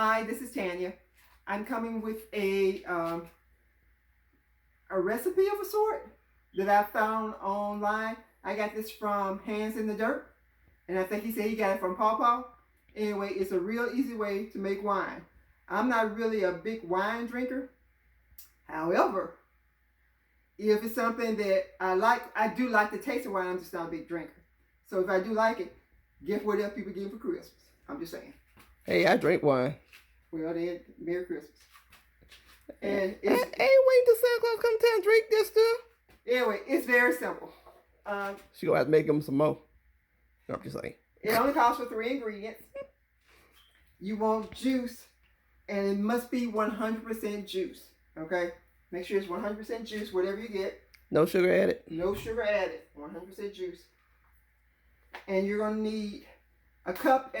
Hi, this is Tanya. I'm coming with a recipe of a sort that I found online. I got this from Hands in the Dirt, and I think he said he got it from Paw Paw. Anyway, it's a real easy way to make wine. I'm not really a big wine drinker. However, if it's something that I like, I do like the taste of wine. I'm just not a big drinker. So if I do like it, guess what else people give for Christmas? I'm just saying. Hey, I drink wine. Well, then, Merry Christmas. And I ain't waiting till Santa Claus come down and drink this stuff. Anyway, it's very simple. She gonna have to make him some more. No, I'm just saying. It only calls for 3 ingredients. You want juice, and it must be 100% juice. Okay? Make sure it's 100% juice, whatever you get. No sugar added. No sugar added. 100% juice. And you're going to need 1.5 cups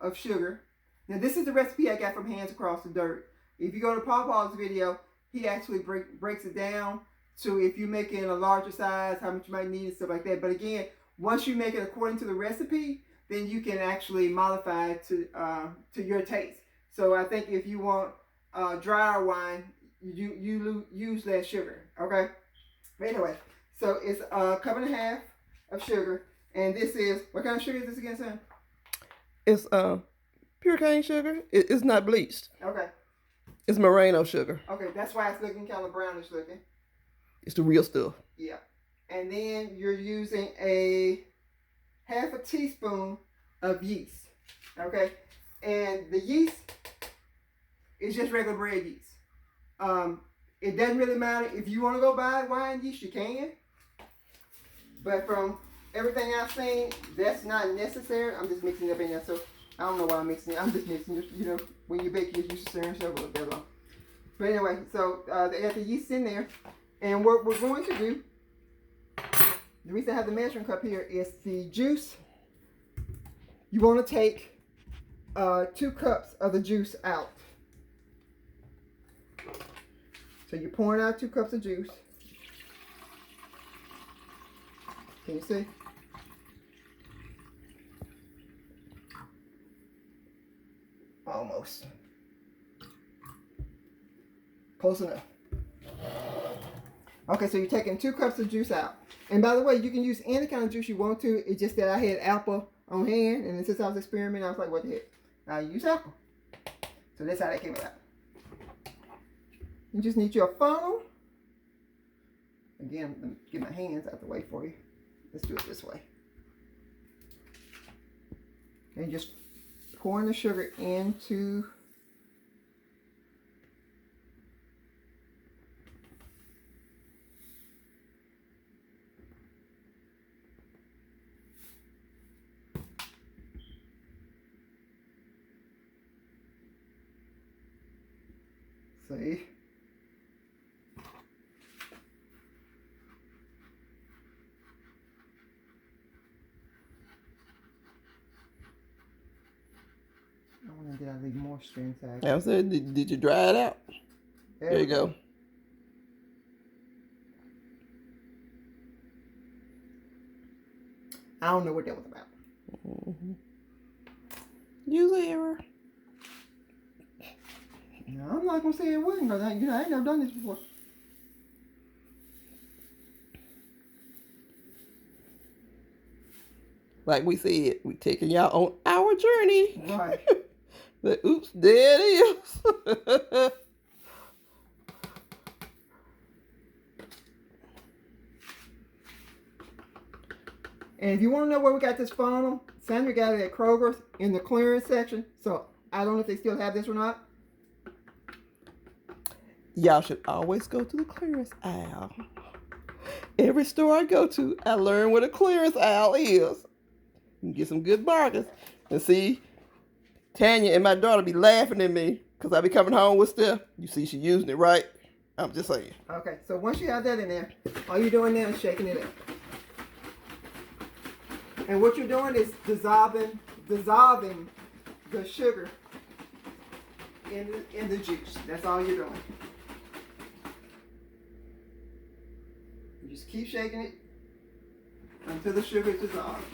of sugar. Now, this is the recipe I got from Hands Across the Dirt. If you go to Paw Paw's video, he actually breaks it down to if you're making a larger size, how much you might need and stuff like that. But again, once you make it according to the recipe, then you can actually modify it to your taste. So I think if you want drier wine, you use less sugar. Okay. But anyway, so it's 1.5 cups of sugar, and this is, what kind of sugar is this again, Sam? It's pure cane sugar. It's not bleached. Okay. It's Moreno sugar. Okay, that's why it's looking kind of brownish looking. It's the real stuff. Yeah. And then you're using a 1/2 teaspoon of yeast. Okay? And the yeast is just regular bread yeast. It doesn't really matter. If you want to go buy wine yeast, you can. But from everything I've seen, that's not necessary. I'm just mixing it up in there. So I don't know why I'm mixing it. I'm just mixing it. You know, when you bake, you're used to stirring stuff a little bit long. But anyway, so they got the yeast in there. And what we're going to do, the reason I have the measuring cup here is the juice. You want to take 2 cups of the juice out. So you're pouring out 2 cups of juice. Can you see? Almost. Close enough. Okay, so you're taking 2 cups of juice out. And by the way, you can use any kind of juice you want to. It's just that I had apple on hand, and since I was experimenting, I was like, what the heck? I use apple. So that's how that came about. You just need your funnel. Again, let me get my hands out the way for you. Let's do it this way. And just pouring the sugar into see. I want to get a little moisture inside. I said, did you dry it out? There you go. I don't know what that was about. Mm-hmm. User error. No, I'm not gonna say it wasn't because I ain't never done this before. Like we said, we taking y'all on our journey. Right. But oops, there it is. And if you want to know where we got this funnel, Sandra got it at Kroger's in the clearance section. So I don't know if they still have this or not. Y'all should always go to the clearance aisle. Every store I go to, I learn where the clearance aisle is. You can get some good bargains. And see, Tanya and my daughter be laughing at me because I be coming home with stuff. You see, she using it right. I'm just saying. Okay, so once you have that in there, all you're doing now is shaking it up. And what you're doing is dissolving the sugar in the juice. That's all you're doing. You just keep shaking it until the sugar is dissolved.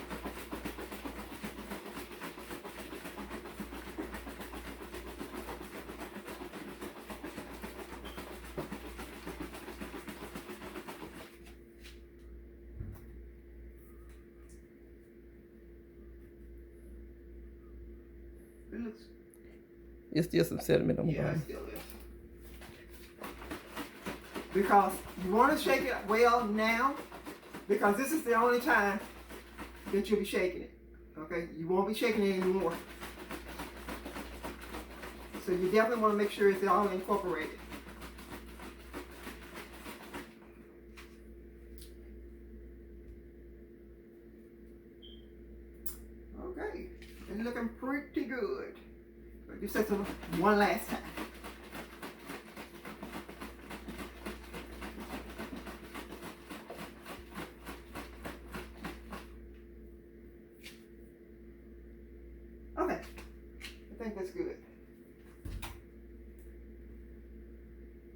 It looks. It's just some sediment on the Yeah, it bottom. still is. Because you want to shake it well now, because this is the only time that you'll be shaking it. Okay, you won't be shaking it anymore. So you definitely want to make sure it's all incorporated. Okay, it's looking pretty good. But just set one last time. Okay, I think that's good.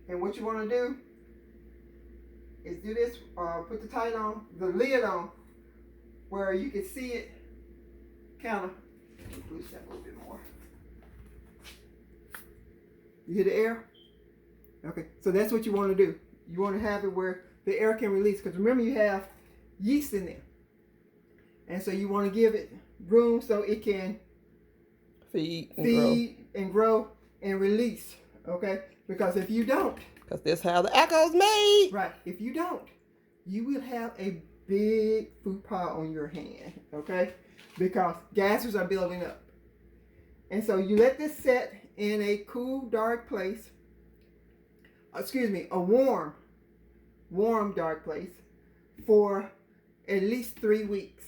And what you want to do is do this, put the tight on, the lid on, where you can see it kind of, push that a little bit more. You hear the air? Okay, so that's what you want to do. You want to have it where the air can release, because remember you have yeast in there. And so you want to give it room so it can Feed and grow and release, okay? Because if you don't, because that's how the alcohol's made. right, if you don't, you will have a big food pile on your hand, okay? Because gases are building up. And so you let this set in a cool, dark place. Excuse me, a warm, dark place for at least 3 weeks.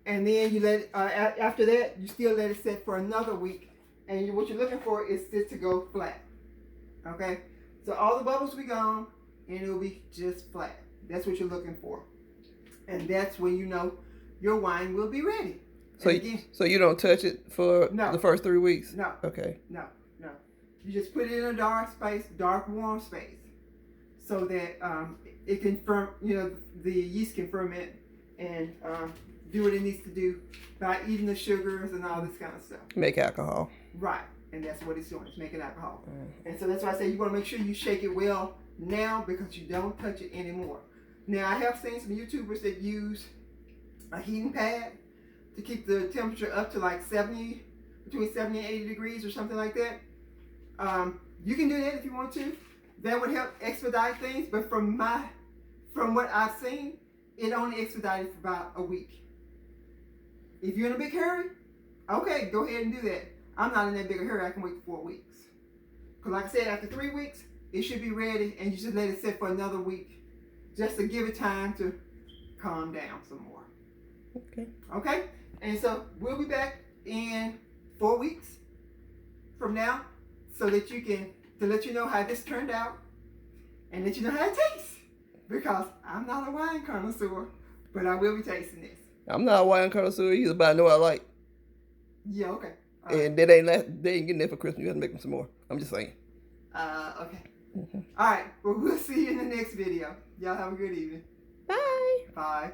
And then you let it, after that, you still let it set for another week. And what you're looking for is this to go flat. Okay? So all the bubbles will be gone, and it will be just flat. That's what you're looking for. And that's when you know your wine will be ready. So, so you don't touch it for No. the first 3 weeks? No. Okay. No. You just put it in a dark space, dark, warm space, so that it can the yeast can ferment and do what it needs to do by eating the sugars and all this kind of stuff. Make alcohol. Right, and that's what it's doing. It's making alcohol. And so that's why I say you want to make sure you shake it well now, because you don't touch it anymore. Now I have seen some YouTubers that use a heating pad to keep the temperature up to like between 70 and 80 degrees or something like that. You can do that if you want to. That would help expedite things, but from what I've seen, it only expedited for about a week. If you're in a big hurry, okay, go ahead and do that. I'm not in that big a hurry. I can wait 4 weeks. Because like I said, after 3 weeks, it should be ready, and you just let it sit for another week just to give it time to calm down some more. Okay. Okay? And so we'll be back in 4 weeks from now, so that to let you know how this turned out and let you know how it tastes. Because I'm not a wine connoisseur, but I will be tasting this. I'm not a wine connoisseur either, but I know I like. Yeah, okay. And they ain't getting that for Christmas. You have to make them some more. I'm just saying. Okay. All right. Well, we'll see you in the next video. Y'all have a good evening. Bye. Bye.